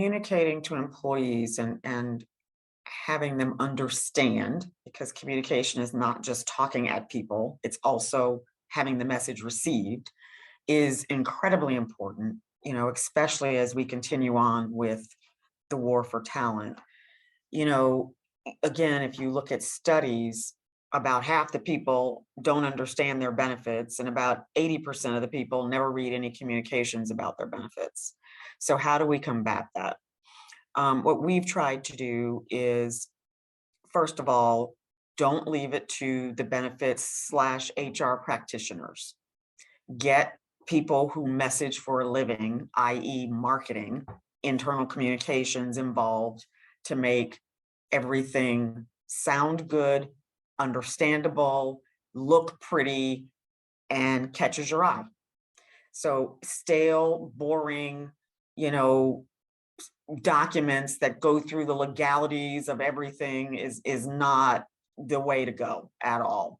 communicating to employees and having them understand, because communication is not just talking at people, it's also having the message received, is incredibly important, especially as we continue on with the war for talent. You know, Again, if you look at studies, about half the people don't understand their benefits, and about 80% of the people never read any communications about their benefits. So, how do we combat that? What we've tried to do is, first of all, don't leave it to the benefits/HR practitioners. Get people who message for a living, i.e., marketing, internal communications involved to make everything sound good, understandable, look pretty, and catches your eye. So, stale, boring, you know, documents that go through the legalities of everything is not the way to go at all.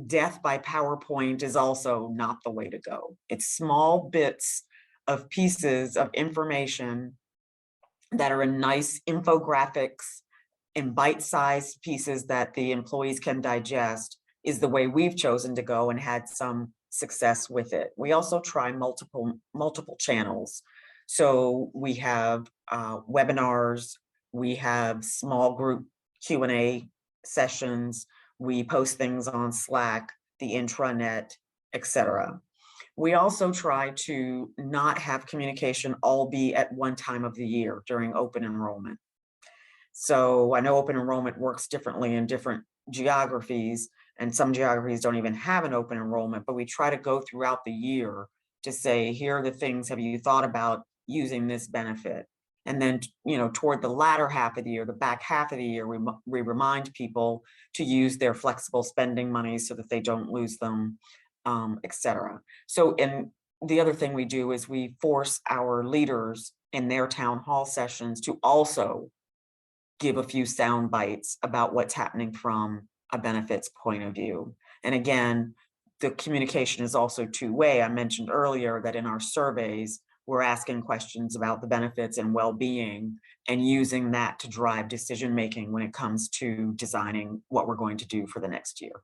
Death by PowerPoint is also not the way to go. It's small bits of pieces of information that are in nice infographics in bite-sized pieces that the employees can digest is the way we've chosen to go and had some success with it. We also try multiple channels. So we have webinars, we have small group Q&A sessions, we post things on Slack, the intranet, etc. We also try to not have communication all be at one time of the year during open enrollment. So I know open enrollment works differently in different geographies, and some geographies don't even have an open enrollment, but we try to go throughout the year to say, here are the things, have you thought about using this benefit? And then, toward the latter half of the year, the back half of the year, we remind people to use their flexible spending money so that they don't lose them, et cetera. So, and the other thing we do is we force our leaders in their town hall sessions to also give a few sound bites about what's happening from a benefits point of view. And again, the communication is also two-way. I mentioned earlier that in our surveys, we're asking questions about the benefits and well-being and using that to drive decision-making when it comes to designing what we're going to do for the next year.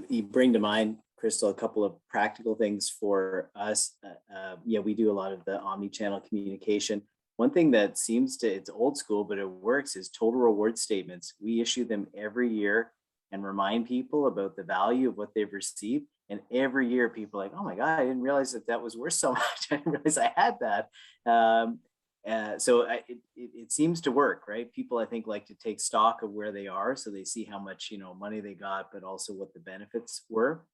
You bring to mind, Crystal, a couple of practical things for us. We do a lot of the omni-channel communication. One thing that it's old school, but it works, is total reward statements. We issue them every year and remind people about the value of what they've received. And every year people are like, oh my God, I didn't realize that was worth so much. I didn't realize I had that. It seems to work, right? People, I think, like to take stock of where they are. So they see how much, money they got, but also what the benefits were.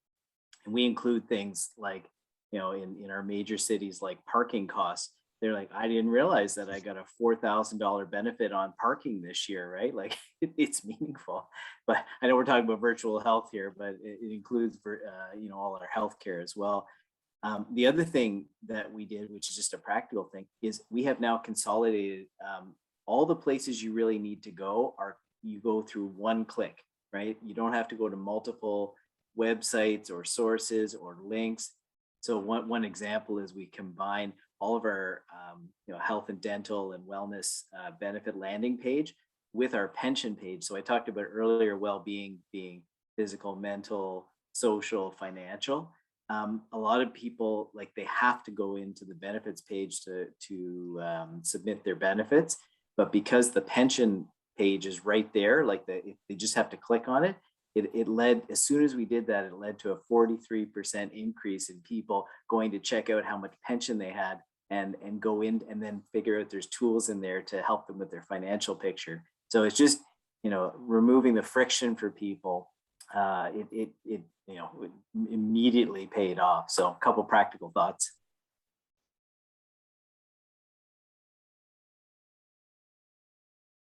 And we include things like, in our major cities, like parking costs. They're like, I didn't realize that I got a $4,000 benefit on parking this year, right? Like it's meaningful. But I know we're talking about virtual health here, but it includes, all our healthcare as well. The other thing that we did, which is just a practical thing, is we have now consolidated all the places you really need to go you go through one click, right? You don't have to go to multiple websites or sources or links. So one example is we combine all of our health and dental and wellness benefit landing page with our pension page. So I talked about earlier well-being being physical, mental, social, financial. A lot of people, like, they have to go into the benefits page to submit their benefits, but because the pension page is right there, they just have to click on it. It led, as soon as we did that, it led to a 43% increase in people going to check out how much pension they had and go in and then figure out there's tools in there to help them with their financial picture. So it's just, removing the friction for people. It immediately paid off. So a couple practical thoughts.